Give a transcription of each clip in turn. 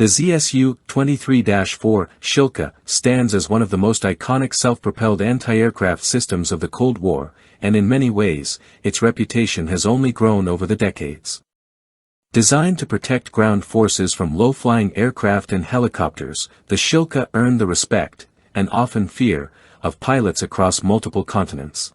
The ZSU 23-4 Shilka stands as one of the most iconic self-propelled anti-aircraft systems of the Cold War, and in many ways, its reputation has only grown over the decades. Designed to protect ground forces from low-flying aircraft and helicopters, the Shilka earned the respect, and often fear, of pilots across multiple continents.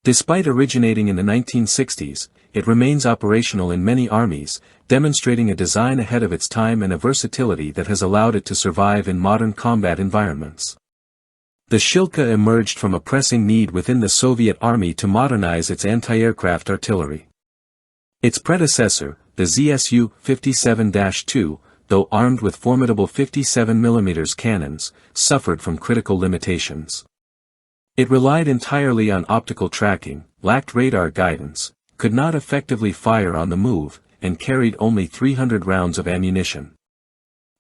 Despite originating in the 1960s, it remains operational in many armies, demonstrating a design ahead of its time and a versatility that has allowed it to survive in modern combat environments. The Shilka emerged from a pressing need within the Soviet Army to modernize its anti-aircraft artillery. Its predecessor, the ZSU 57-2, though armed with formidable 57mm cannons, suffered from critical limitations. It relied entirely on optical tracking, lacked radar guidance, could not effectively fire on the move, and carried only 300 rounds of ammunition.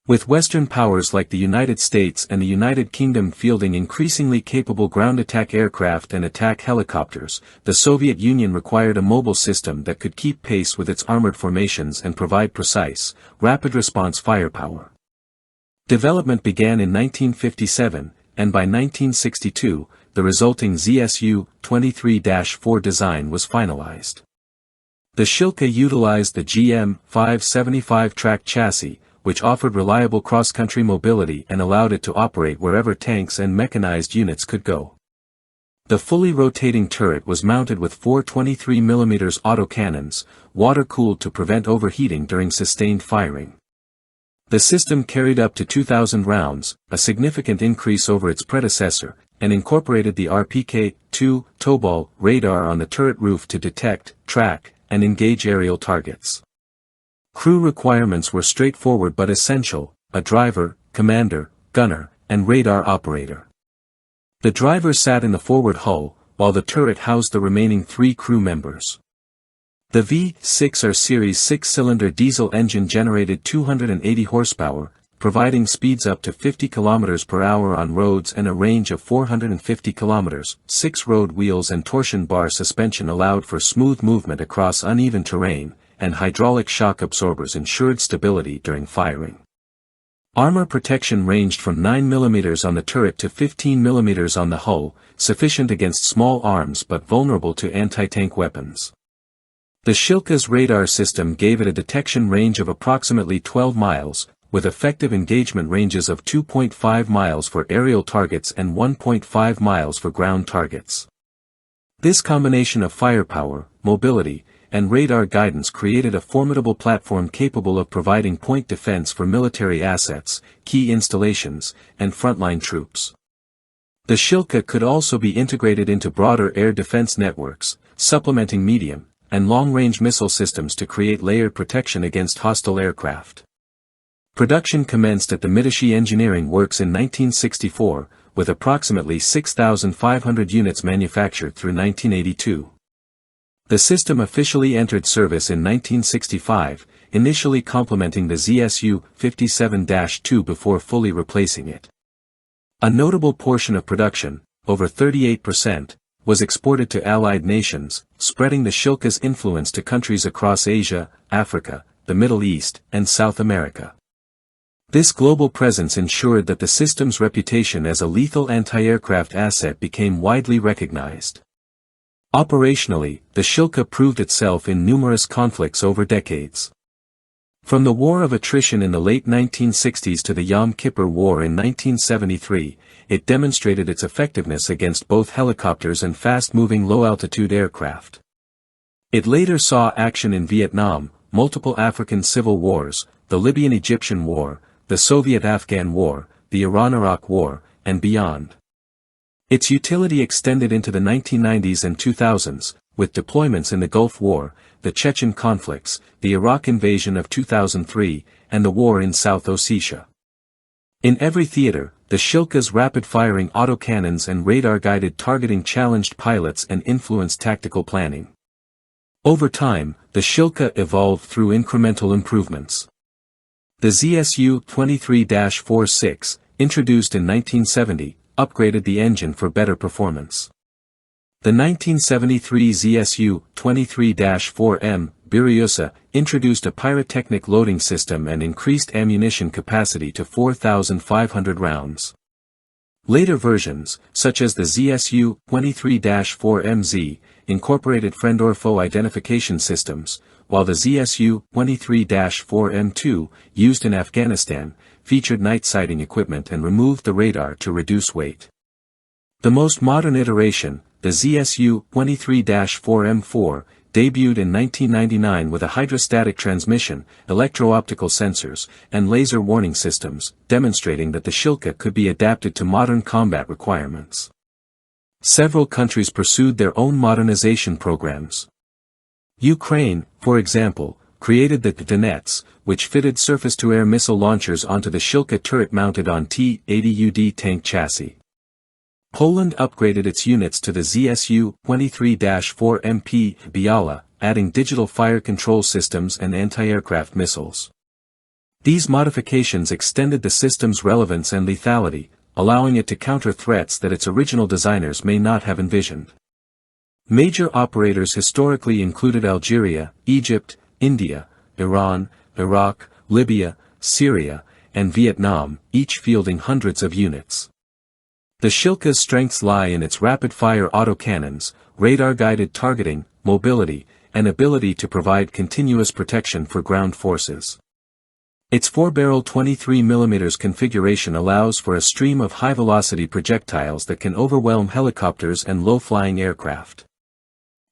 With Western powers like the United States and the United Kingdom fielding increasingly capable ground attack aircraft and attack helicopters, the Soviet Union required a mobile system that could keep pace with its armored formations and provide precise, rapid response firepower. Development began in 1957, and by 1962, the resulting ZSU 23-4 design was finalized. The Shilka utilized the GM 575 track chassis, which offered reliable cross-country mobility and allowed it to operate wherever tanks and mechanized units could go. The fully rotating turret was mounted with four 23mm autocannons, water-cooled to prevent overheating during sustained firing. The system carried up to 2,000 rounds, a significant increase over its predecessor, and incorporated the RPK-2 towball radar on the turret roof to detect, track, and engage aerial targets. Crew requirements were straightforward but essential: a driver, commander, gunner, and radar operator. The driver sat in the forward hull, while the turret housed the remaining 3 crew members. The V6R Series 6-cylinder diesel engine generated 280 horsepower, providing speeds up to 50 km per hour on roads and a range of 450 km. 6 road wheels and torsion bar suspension allowed for smooth movement across uneven terrain, and hydraulic shock absorbers ensured stability during firing. Armor protection ranged from 9mm on the turret to 15mm on the hull, sufficient against small arms but vulnerable to anti-tank weapons. The Shilka's radar system gave it a detection range of approximately 12 miles, with effective engagement ranges of 2.5 miles for aerial targets and 1.5 miles for ground targets. This combination of firepower, mobility, and radar guidance created a formidable platform capable of providing point defense for military assets, key installations, and frontline troops. The Shilka could also be integrated into broader air defense networks, supplementing medium and long-range missile systems to create layered protection against hostile aircraft. Production commenced at the Mitishi Engineering Works in 1964, with approximately 6,500 units manufactured through 1982. The system officially entered service in 1965, initially complementing the ZSU 57-2 before fully replacing it. A notable portion of production, over 38%, was exported to allied nations, spreading the Shilka's influence to countries across Asia, Africa, the Middle East, and South America. This global presence ensured that the system's reputation as a lethal anti-aircraft asset became widely recognized. Operationally, the Shilka proved itself in numerous conflicts over decades. From the War of Attrition in the late 1960s to the Yom Kippur War in 1973, it demonstrated its effectiveness against both helicopters and fast-moving low-altitude aircraft. It later saw action in Vietnam, multiple African civil wars, the Libyan-Egyptian War, the Soviet-Afghan War, the Iran-Iraq War, and beyond. Its utility extended into the 1990s and 2000s, with deployments in the Gulf War, the Chechen conflicts, the Iraq invasion of 2003, and the war in South Ossetia. In every theater, the Shilka's rapid-firing autocannons and radar-guided targeting challenged pilots and influenced tactical planning. Over time, the Shilka evolved through incremental improvements. The ZSU 23-46, introduced in 1970, upgraded the engine for better performance. The 1973 ZSU 23-4M Beriosa introduced a pyrotechnic loading system and increased ammunition capacity to 4,500 rounds. Later versions, such as the ZSU 23-4MZ, incorporated friend or foe identification systems, while the ZSU 23-4M2, used in Afghanistan, featured night sighting equipment and removed the radar to reduce weight. The most modern iteration, the ZSU 23-4M4, debuted in 1999 with a hydrostatic transmission, electro-optical sensors, and laser warning systems, demonstrating that the Shilka could be adapted to modern combat requirements. Several countries pursued their own modernization programs. Ukraine, for example, created the Donets, which fitted surface-to-air missile launchers onto the Shilka turret mounted on T-80UD tank chassis. Poland upgraded its units to the ZSU 23-4MP Biala, adding digital fire control systems and anti-aircraft missiles. These modifications extended the system's relevance and lethality, allowing it to counter threats that its original designers may not have envisioned. Major operators historically included Algeria, Egypt, India, Iran, Iraq, Libya, Syria, and Vietnam, each fielding hundreds of units. The Shilka's strengths lie in its rapid-fire autocannons, radar-guided targeting, mobility, and ability to provide continuous protection for ground forces. Its 4-barrel 23mm configuration allows for a stream of high-velocity projectiles that can overwhelm helicopters and low-flying aircraft.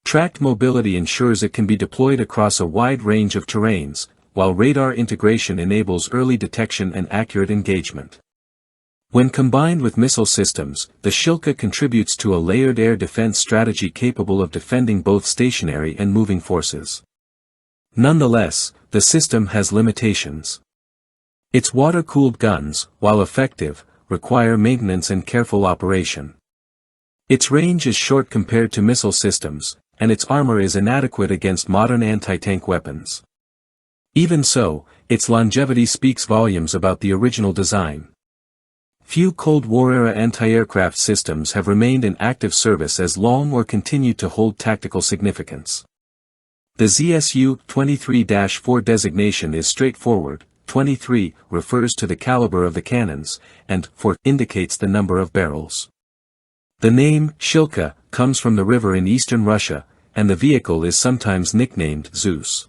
Tracked mobility ensures it can be deployed across a wide range of terrains, while radar integration enables early detection and accurate engagement. When combined with missile systems, the Shilka contributes to a layered air defense strategy capable of defending both stationary and moving forces. Nonetheless, the system has limitations. Its water-cooled guns, while effective, require maintenance and careful operation. Its range is short compared to missile systems, and its armor is inadequate against modern anti-tank weapons. Even so, its longevity speaks volumes about the original design. Few Cold War-era anti-aircraft systems have remained in active service as long or continued to hold tactical significance. The ZSU 23-4 designation is straightforward. 23 refers to the caliber of the cannons, and 4 indicates the number of barrels. The name Shilka comes from the river in eastern Russia, and the vehicle is sometimes nicknamed Zeus.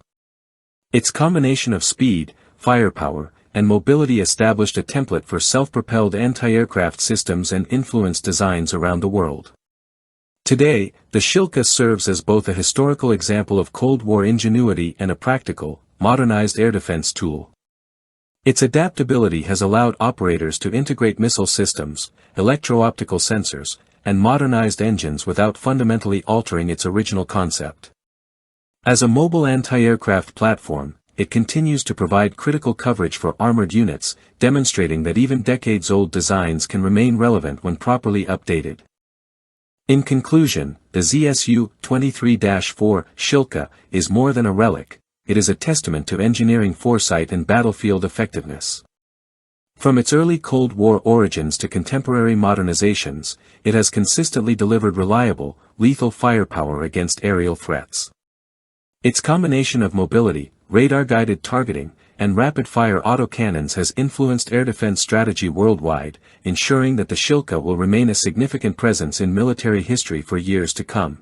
Its combination of speed, firepower, and mobility established a template for self-propelled anti-aircraft systems and influenced designs around the world. Today, the Shilka serves as both a historical example of Cold War ingenuity and a practical, modernized air defense tool. Its adaptability has allowed operators to integrate missile systems, electro-optical sensors, and modernized engines without fundamentally altering its original concept. As a mobile anti-aircraft platform, it continues to provide critical coverage for armored units, demonstrating that even decades-old designs can remain relevant when properly updated. In conclusion, the ZSU 23-4 Shilka is more than a relic, it is a testament to engineering foresight and battlefield effectiveness. From its early Cold War origins to contemporary modernizations, it has consistently delivered reliable, lethal firepower against aerial threats. Its combination of mobility, radar-guided targeting, and rapid-fire autocannons has influenced air defense strategy worldwide, ensuring that the Shilka will remain a significant presence in military history for years to come.